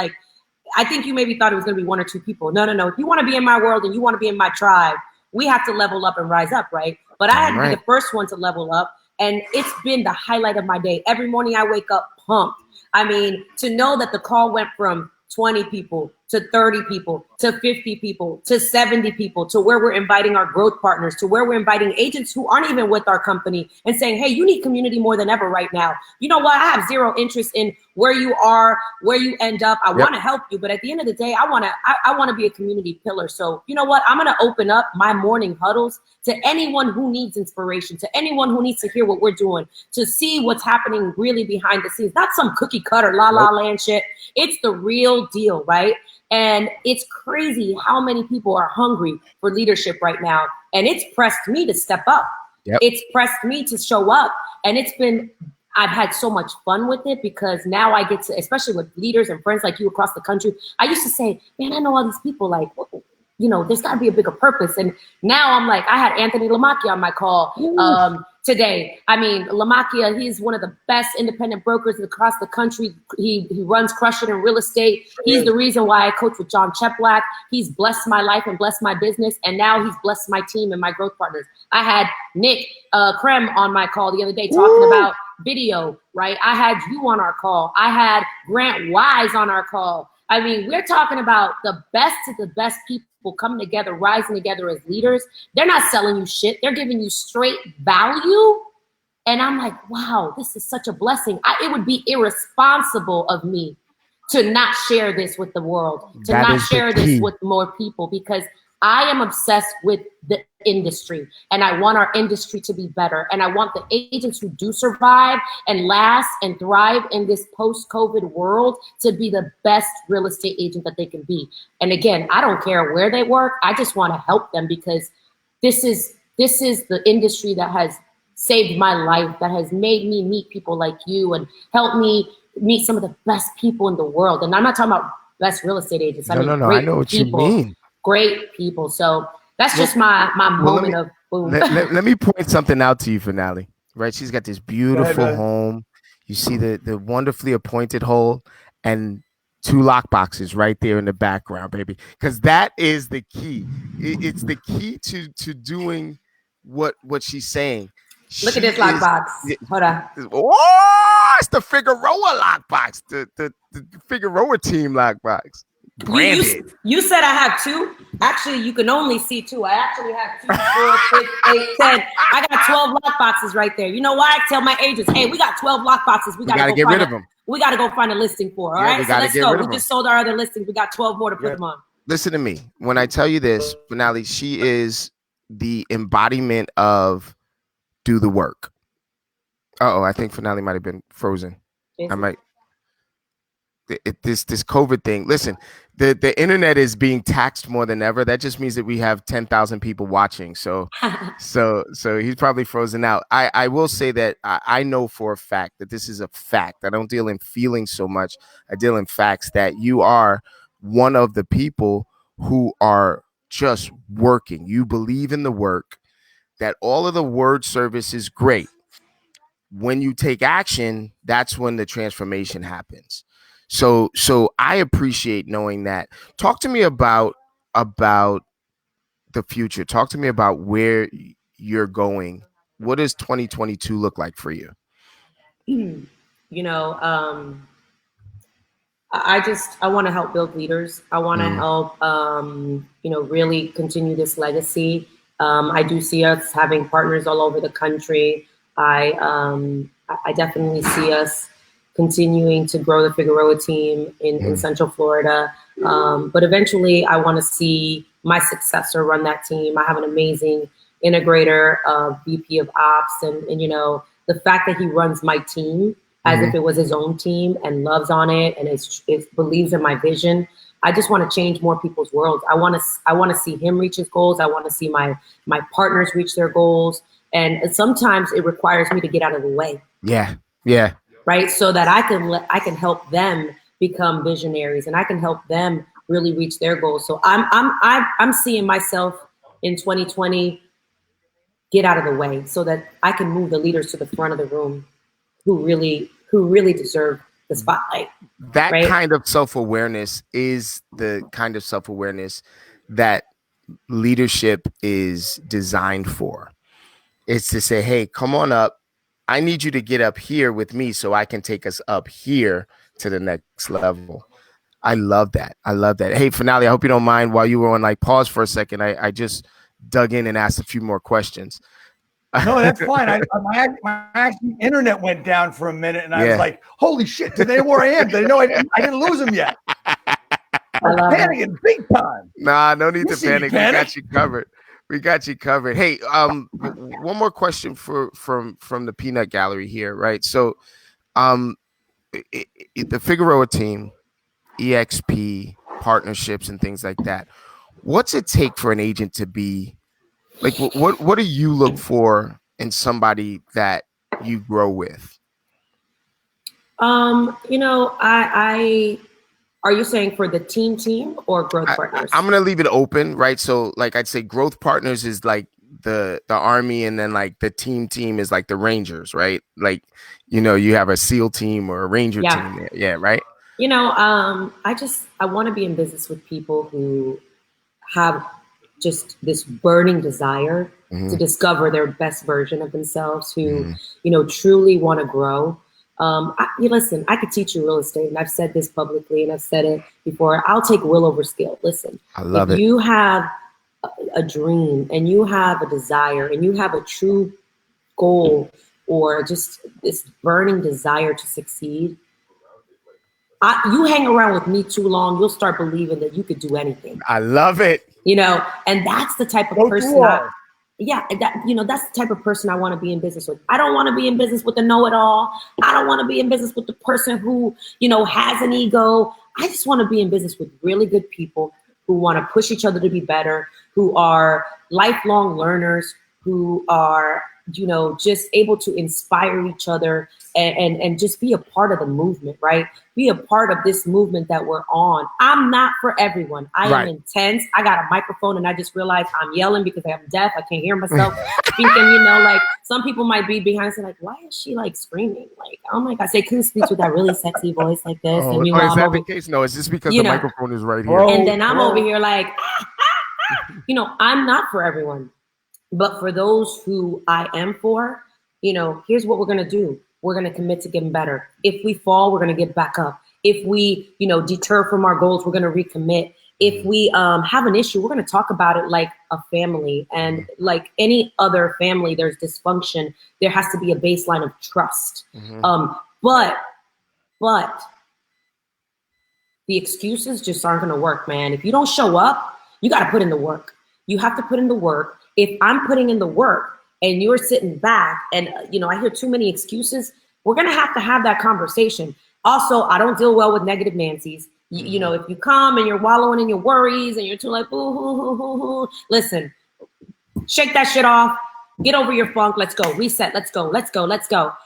I think you maybe thought it was going to be 1 or 2 people. No. If you want to be in my world and you want to be in my tribe, we have to level up and rise up, right? But I had to be the first one to level up. And it's been the highlight of my day. Every morning I wake up pumped. I mean, to know that the call went from 20 people to 30 people to 50 people to 70 people to where we're inviting our growth partners, to where we're inviting agents who aren't even with our company and saying, hey, you need community more than ever right now. You know what? I have zero interest in where you are, where you end up. I want to help you. But at the end of the day, I want to be a community pillar. So you know what? I'm going to open up my morning huddles to anyone who needs inspiration, to anyone who needs to hear what we're doing, to see what's happening really behind the scenes, not some cookie cutter la la land shit. It's the real deal, right? And it's crazy how many people are hungry for leadership right now. And it's pressed me to step up. It's pressed me to show up. And I've had so much fun with it because now I get to, especially with leaders and friends like you across the country, I used to say, man, I know all these people, like, you know, there's got to be a bigger purpose. And now I'm like, I had Anthony Lamacchia on my call today. I mean, Lamacchia, he's one of the best independent brokers across the country. He runs Crush It in real estate. He's the reason why I coach with John Cheplack. He's blessed my life and blessed my business. And now he's blessed my team and my growth partners. I had Nick Krem on my call the other day talking about video, right? I had you on our call. I had Grant Wise on our call. I mean, we're talking about the best of the best people coming together, rising together as leaders. They're not selling you shit. They're giving you straight value. And I'm like, wow, this is such a blessing. It would be irresponsible of me to not share this with the world, to not share this with more people, because I am obsessed with the industry and I want our industry to be better. And I want the agents who do survive and last and thrive in this post-COVID world to be the best real estate agent that they can be. And again, I don't care where they work. I just want to help them because this is the industry that has saved my life, that has made me meet people like you and helped me meet some of the best people in the world. And I'm not talking about best real estate agents. No, I know what you mean. Great people. So that's just my moment of boom. Let me point something out to you, Fanale. Right? She's got this beautiful home. You see the wonderfully appointed hole and 2 lock boxes right there in the background, baby. Because that is the key. It's the key to doing what she's saying. Look at this lockbox. Hold on. Oh, it's the Figueroa lockbox. The Figueroa team lockbox. Branded. You said I have 2. Actually, you can only see 2. I actually have 2, 4, 6, 8, 10. I got 12 lock boxes right there. You know why? I tell my agents, hey, we got 12 lock boxes. We gotta get rid of them. We got to go find a listing for. All right, so let's go. We just sold our other listings. We got 12 more to put them on. Listen to me. When I tell you this, Fanale, she is the embodiment of do the work. I think Fanale might have been frozen. I might. This COVID thing. Listen, the internet is being taxed more than ever. That just means that we have 10,000 people watching. So he's probably frozen out. I will say that I know for a fact that this is a fact. I don't deal in feelings so much. I deal in facts that you are one of the people who are just working. You believe in the work, that all of the word service is great. When you take action, that's when the transformation happens. So I appreciate knowing that. Talk to me about the future. Talk to me about where you're going. What does 2022 look like for you? You know, I want to help build leaders. I want to help, really continue this legacy. I do see us having partners all over the country. I definitely see us continuing to grow the Figueroa team in Central Florida. But eventually I want to see my successor run that team. I have an amazing integrator, VP of Ops. And the fact that he runs my team as if it was his own team and loves on it and it believes in my vision. I just want to change more people's worlds. I want to see him reach his goals. I want to see my partners reach their goals. And sometimes it requires me to get out of the way. Yeah. Right, so that I can help them become visionaries and I can help them really reach their goals. So I'm seeing myself in 2020 get out of the way so that I can move the leaders to the front of the room who really deserve the spotlight. That right? kind of self-awareness is the kind of self-awareness that leadership is designed for. It's to say, hey, come on up. I need you to get up here with me so I can take us up here to the next level. I love that. I love that. Hey, Fanale, I hope you don't mind while you were on like pause for a second. I just dug in and asked a few more questions. No, that's fine. My internet went down for a minute, and I was like, "Holy shit! Do they know where I am? Do they know I didn't lose them yet?" I'm panicking big time. Nah, no need to panic. We got you covered. We got you covered. Hey, one more question from the Peanut Gallery here, right? So, the Figueroa team, EXP partnerships and things like that. What's it take for an agent to be like? What do you look for in somebody that you grow with? I are you saying for the team or growth partners? I'm gonna leave it open, right? So, like I'd say, growth partners is like the Army, and then like the team is like the Rangers, right? Like, you have a SEAL team or a Ranger team there. Yeah, right. I want to be in business with people who have just this burning desire to discover their best version of themselves, who, truly want to grow. Listen, I could teach you real estate, and I've said this publicly, and I've said it before. I'll take will over skill. Listen, I love it. You have a dream, and you have a desire, and you have a true goal, or just this burning desire to succeed. You hang around with me too long, you'll start believing that you could do anything. I love it. And that's the type of person that's the type of person I want to be in business with. I don't want to be in business with the know-it-all. I don't want to be in business with the person who, has an ego. I just want to be in business with really good people who want to push each other to be better, who are lifelong learners, who are, just able to inspire each other and just be a part of the movement, right? Be a part of this movement that we're on. I'm not for everyone. I am intense. I got a microphone, and I just realized I'm yelling because I'm deaf. I can't hear myself speaking, like some people might be behind saying, like, why is she like screaming? Like, oh my God, say, can you speak with that really sexy voice like this? And meanwhile, is that the case? No, it's just because the microphone is right here. And then I'm over here like, I'm not for everyone. But for those who I am for, here's what we're going to do. We're going to commit to getting better. If we fall, we're going to get back up. If we, deter from our goals, we're going to recommit. If we have an issue, we're going to talk about it like a family. And like any other family, there's dysfunction. There has to be a baseline of trust. But the excuses just aren't going to work, man. If you don't show up, you got to put in the work. You have to put in the work. If I'm putting in the work and you're sitting back and, I hear too many excuses, we're going to have that conversation. Also, I don't deal well with negative Nancy's. If you come and you're wallowing in your worries and you're too like, ooh, hoo, hoo, hoo, hoo. Listen, shake that shit off. Get over your funk. Let's go. Reset. Let's go. The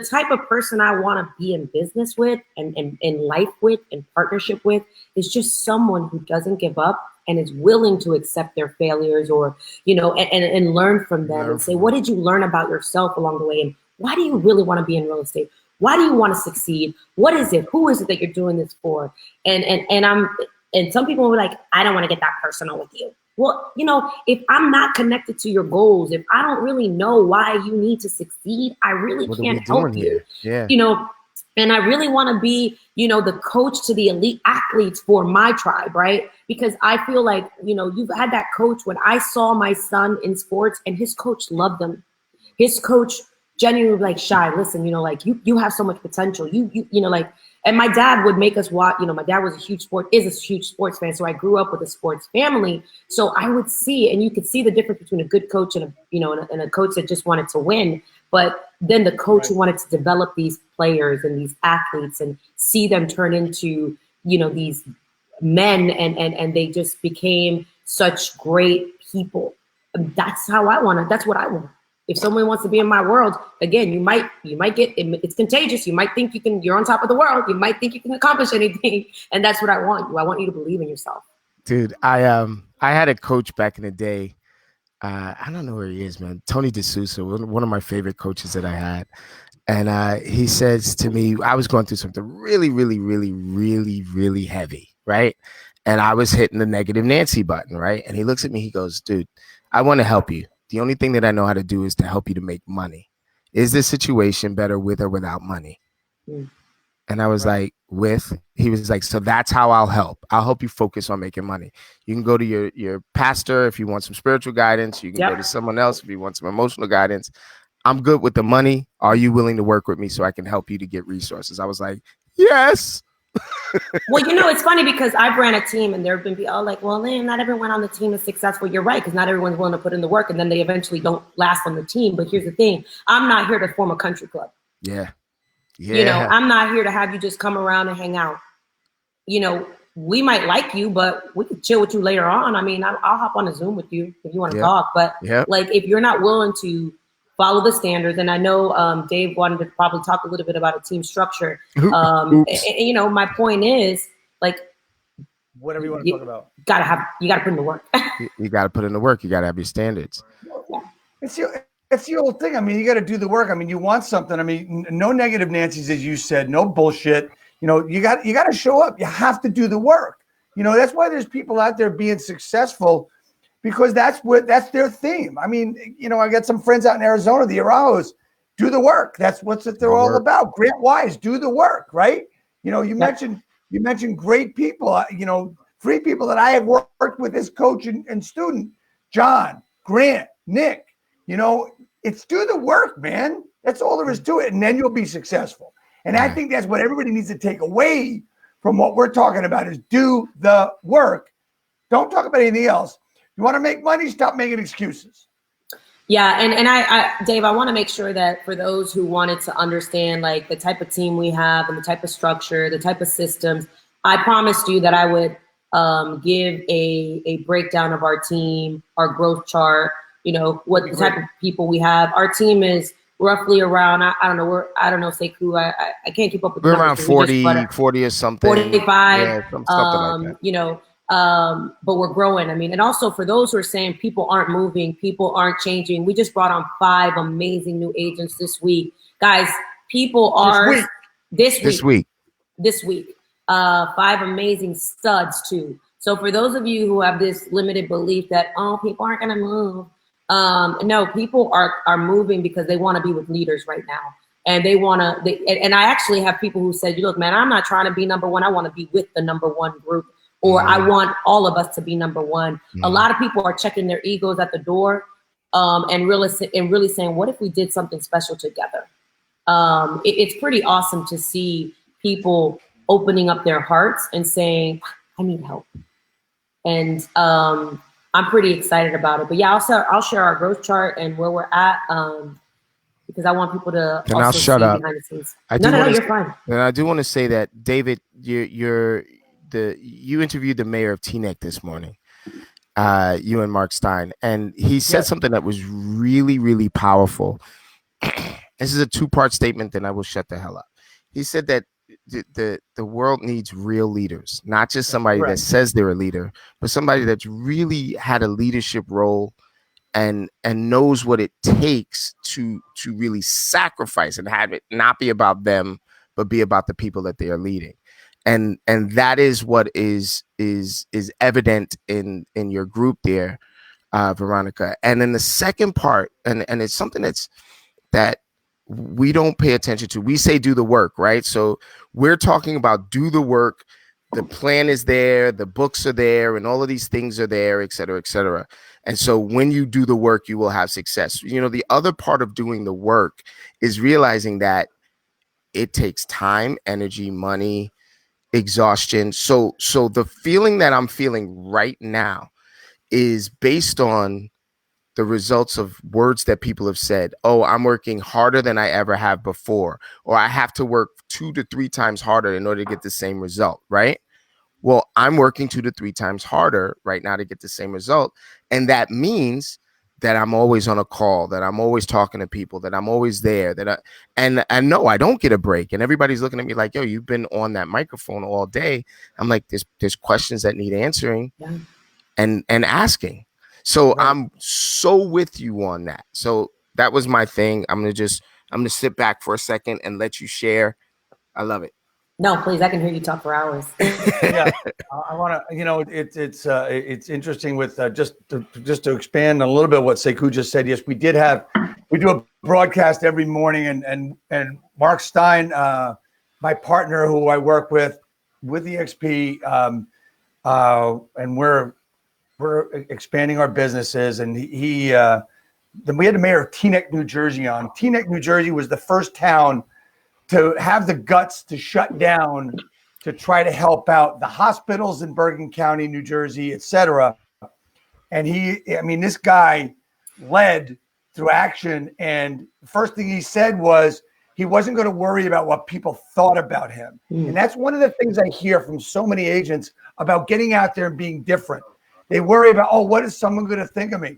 type of person I want to be in business with and in life with and partnership with is just someone who doesn't give up and is willing to accept their failures or, and learn from them and say, what did you learn about yourself along the way? And why do you really want to be in real estate? Why do you want to succeed? What is it? Who is it that you're doing this for? And some people were like, I don't want to get that personal with you. Well, if I'm not connected to your goals, if I don't really know why you need to succeed, I really can't help you. Yeah. And I really want to be, the coach to the elite athletes for my tribe, right? Because I feel like, you've had that coach when I saw my son in sports and his coach loved him. His coach genuinely like, Shy, listen, you have so much potential. And my dad would make us watch, my dad is a huge sports fan. So I grew up with a sports family. So I would see, and you could see the difference between a good coach and a coach that just wanted to win. But then the coach who wanted to develop these players and these athletes and see them turn into, these men and they just became such great people. That's what I want. If someone wants to be in my world, again, you might get, it's contagious. You might think you're on top of the world. You might think you can accomplish anything. And that's what I want. I want you to believe in yourself. Dude, I had a coach back in the day. I don't know where he is, man. Tony D'Souza, one of my favorite coaches that I had. And he says to me, I was going through something really, really, really, really, really heavy, right? And I was hitting the negative Nancy button, right? And he looks at me, he goes, dude, I want to help you. The only thing that I know how to do is to help you to make money. Is this situation better with or without money? Mm. And I was like, with? He was like, so that's how I'll help. I'll help you focus on making money. You can go to your pastor if you want some spiritual guidance. You can go to someone else if you want some emotional guidance. I'm good with the money. Are you willing to work with me so I can help you to get resources? I was like, yes. Well, it's funny because I've ran a team and there have been people like, well, man, not everyone on the team is successful. You're right, because not everyone's willing to put in the work and then they eventually don't last on the team. But here's the thing. I'm not here to form a country club. Yeah. I'm not here to have you just come around and hang out. We might like you, but we could chill with you later on. I mean, I'll hop on a Zoom with you if you want to talk. But like, if you're not willing to follow the standards, and I know Dave wanted to probably talk a little bit about a team structure. My point is, like, whatever you want to talk about, you gotta put in the work. You gotta put in the work. You gotta have your standards. Yeah. It's the old thing. I mean, you got to do the work. I mean, you want something. I mean, no negative Nancy's, as you said, no bullshit. You got to show up. You have to do the work. That's why there's people out there being successful, because that's their theme. I mean, I got some friends out in Arizona, the Arajos, do the work. That's what they're all about. Grant Wise, do the work, right? You mentioned great people. 3 people that I have worked with as coach and student: John, Grant, Nick. It's do the work, man. That's all there is to it. And then you'll be successful. And I think that's what everybody needs to take away from what we're talking about is do the work. Don't talk about anything else. You want to make money? Stop making excuses. Yeah. And I Dave, I want to make sure that for those who wanted to understand like the type of team we have and the type of structure, the type of systems, I promised you that I would give a breakdown of our team, our growth chart, what the type of people we have. Our team is roughly around, I don't know, Sekou, I can't keep up with the numbers. We're around 40 or something. 45, something like that. But we're growing. I mean, and also for those who are saying people aren't moving, people aren't changing, we just brought on 5 amazing new agents this week. Guys, people are this week. 5 amazing studs too. So for those of you who have this limited belief that, people aren't going to move, no, people are moving because they want to be with leaders right now. And they want to, and I actually have people who said, look, man, I'm not trying to be number one. I want to be with the number one group, or I want all of us to be number one. A lot of people are checking their egos at the door, and really saying, what if we did something special together? It's pretty awesome to see people opening up their hearts and saying, I need help. And, I'm pretty excited about it. But yeah, I'll share our growth chart and where we're at, because I want people to and also see behind the scenes. No, you're fine. And I do want to say that, David, you interviewed the mayor of Teaneck this morning, you and Mark Stein, and he said something that was really, really powerful. This is a 2-part statement, then I will shut the hell up. He said that the world needs real leaders, not just somebody that says they're a leader, but somebody that's really had a leadership role and knows what it takes to really sacrifice and have it not be about them, but be about the people that they are leading. And that is what is evident in your group there, Veronica. And then the second part, and it's something that we don't pay attention to. We say do the work, right? So we're talking about do the work. The plan is there, the books are there, and all of these things are there, et cetera, et cetera. And so when you do the work, you will have success. The other part of doing the work is realizing that it takes time, energy, money, exhaustion. So the feeling that I'm feeling right now is based on the results of words that people have said. Oh, I'm working harder than I ever have before, or I have to work 2 to 3 times harder in order to get the same result, right? Well, I'm working 2 to 3 times harder right now to get the same result. And that means that I'm always on a call, that I'm always talking to people, that I'm always there, and no, I don't get a break. And everybody's looking at me like, yo, you've been on that microphone all day. I'm like, there's questions that need answering and asking. So I'm so with you on that. So that was my thing. I'm going to just I'm going to sit back for a second and let you share. I love it. No, please. I can hear you talk for hours. Yeah, I want to. It's interesting with just to expand on a little bit what Sekou just said. Yes, we do a broadcast every morning, and Mark Stein, my partner who I work with EXP, and we're expanding our businesses, and then we had the mayor of Teaneck, New Jersey on. Teaneck, New Jersey was the first town to have the guts to shut down to try to help out the hospitals in Bergen County, New Jersey, et cetera. And this guy led through action. And the first thing he said was he wasn't going to worry about what people thought about him. And that's one of the things I hear from so many agents about getting out there and being different. They worry about, oh, what is someone going to think of me?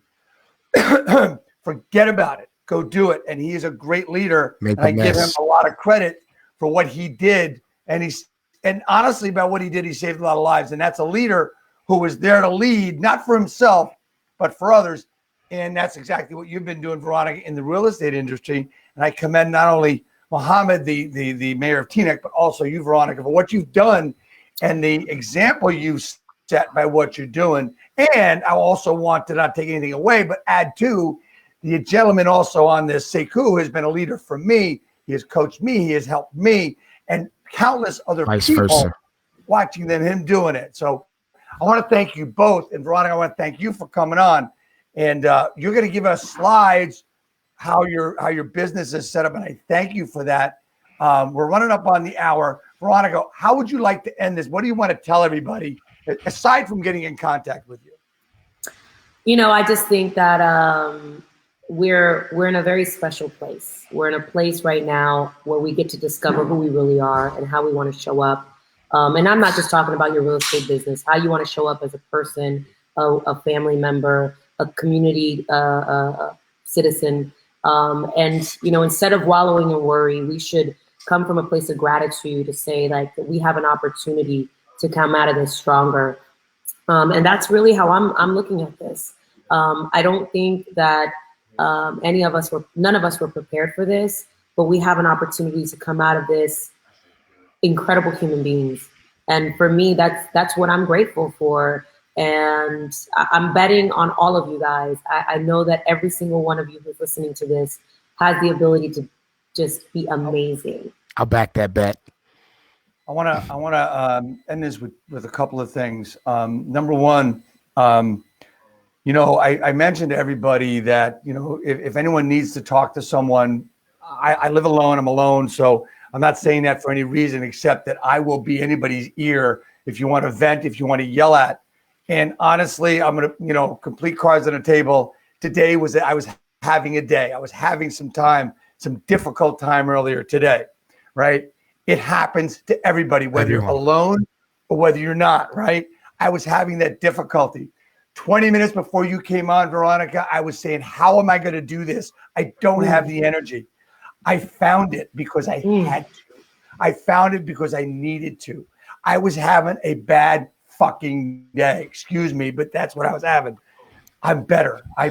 Forget about it. Go do it. And he is a great leader. And I give him a lot of credit for what he did. And honestly, about what he did, he saved a lot of lives. And that's a leader who was there to lead, not for himself, but for others. And that's exactly what you've been doing, Veronica, in the real estate industry. And I commend not only Mohammed, the mayor of Teaneck, but also you, Veronica, for what you've done and the example you set by what you're doing. And I also want to not take anything away, but add to the gentleman also on this, Sekou, has been a leader for me. He has coached me. He has helped me. And countless other people watching him doing it. So I want to thank you both. And Veronica, I want to thank you for coming on. And you're going to give us slides how your business is set up. And I thank you for that. We're running up on the hour. Veronica, how would you like to end this? What do you want to tell everybody, aside from getting in contact with you? I just think that we're in a very special place. We're in a place right now where we get to discover who we really are and how we want to show up. And I'm not just talking about your real estate business, how you want to show up as a person, a family member, a community citizen. And instead of wallowing in worry, we should come from a place of gratitude to say that we have an opportunity to come out of this stronger. And that's really how I'm looking at this. I don't think that none of us were prepared for this, but we have an opportunity to come out of this incredible human beings. And for me, that's what I'm grateful for. And I'm betting on all of you guys. I know that every single one of you who's listening to this has the ability to just be amazing. I'll back that bet. I want to end this with a couple of things. Number one, I mentioned to everybody that, if anyone needs to talk to someone, I live alone. I'm alone. So I'm not saying that for any reason, except that I will be anybody's ear if you want to vent, if you want to yell at. And honestly, I'm going to, complete cards on the table. Today I was having a day. I was having some difficult time earlier today, right? It happens to everybody, whether you're alone or whether you're not, right? I was having that difficulty. 20 minutes before you came on, Veronica, I was saying, how am I going to do this? I don't have the energy. I found it because I had to. I found it because I needed to. I was having a bad fucking day. Excuse me, but that's what I was having. I'm better. I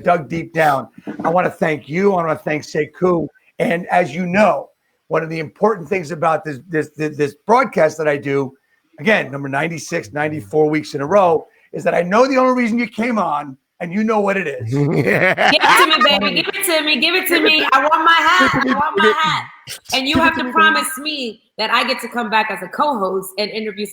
dug deep down. I want to thank you. I want to thank Sekou. And as you know, one of the important things about this broadcast that I do, again, number 96, 94 weeks in a row, is that I know the only reason you came on, and you know what it is. Give it to me, baby. Give it to me. Give it to me. I want my hat. I want my hat. And you have to promise me that I get to come back as a co-host and interview.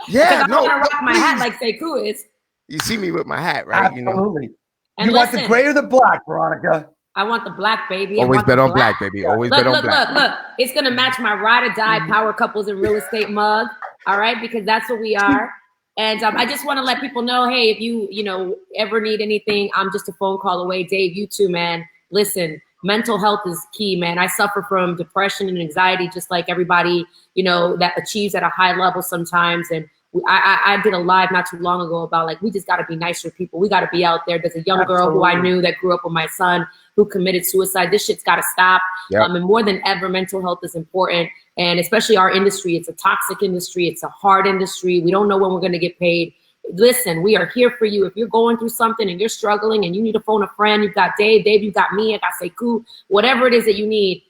Yeah, I want to rock my hat like Sekou is. You see me with my hat, right? Absolutely. And you want the gray or the black, Veronica? I want the black, baby. Always bet on black, baby. Always bet on black. Look. It's going to match my ride or die power couples in real estate mug. All right? Because that's what we are. And I just want to let people know, hey, if you ever need anything, I'm just a phone call away. Dave, you too, man. Listen, mental health is key, man. I suffer from depression and anxiety just like everybody, that achieves at a high level sometimes. And I did a live not too long ago about we just got to be nicer people. We got to be out there. There's a young girl who I knew that grew up with my son who committed suicide. This shit's got to stop. Yep. And more than ever, mental health is important. And especially our industry, it's a toxic industry. It's a hard industry. We don't know when we're going to get paid. Listen, we are here for you. If you're going through something and you're struggling and you need to phone a friend, you've got Dave, you got me, I got Sekou, whatever it is that you need,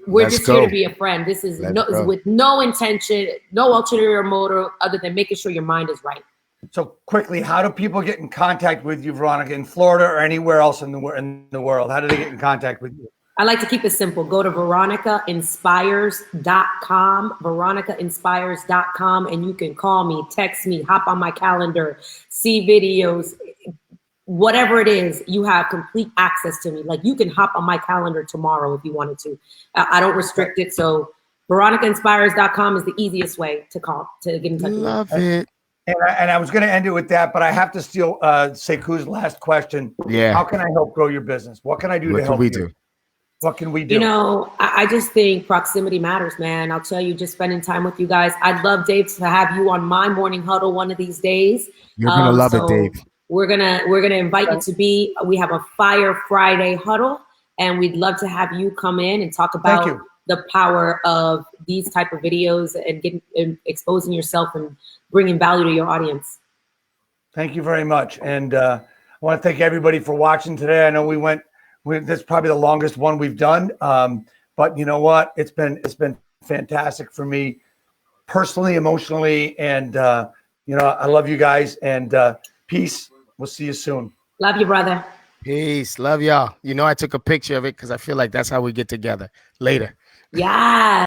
we're just here to be a friend. This is with no intention, no ulterior motive other than making sure your mind is right. So quickly, how do people get in contact with you, Veronica, in Florida or anywhere else in the world? How do they get in contact with you? I like to keep it simple. Go to veronicainspires.com, veronicainspires.com, and you can call me, text me, hop on my calendar, see videos, whatever it is, you have complete access to me. Like you can hop on my calendar tomorrow if you wanted to. I don't restrict it. So veronicainspires.com is the easiest way to get in touch with me. Love it. And I was going to end it with that, but I have to steal Sekou's last question. Yeah. How can I help grow your business? What can I do to help you? What can we do? You know, I just think proximity matters, man. I'll tell you, just spending time with you guys. I'd love, Dave, to have you on my morning huddle one of these days. You're gonna love it, Dave. We're gonna invite you to be. We have a Fire Friday huddle, and we'd love to have you come in and talk about the power of these type of videos and exposing yourself and bringing value to your audience. Thank you very much, and I want to thank everybody for watching today. I know this is probably the longest one we've done, but you know what? It's been fantastic for me personally, emotionally, and you know, I love you guys, and peace. We'll see you soon. Love you, brother. Peace. Love y'all. You know, I took a picture of it because I feel like that's how we get together later. Yeah.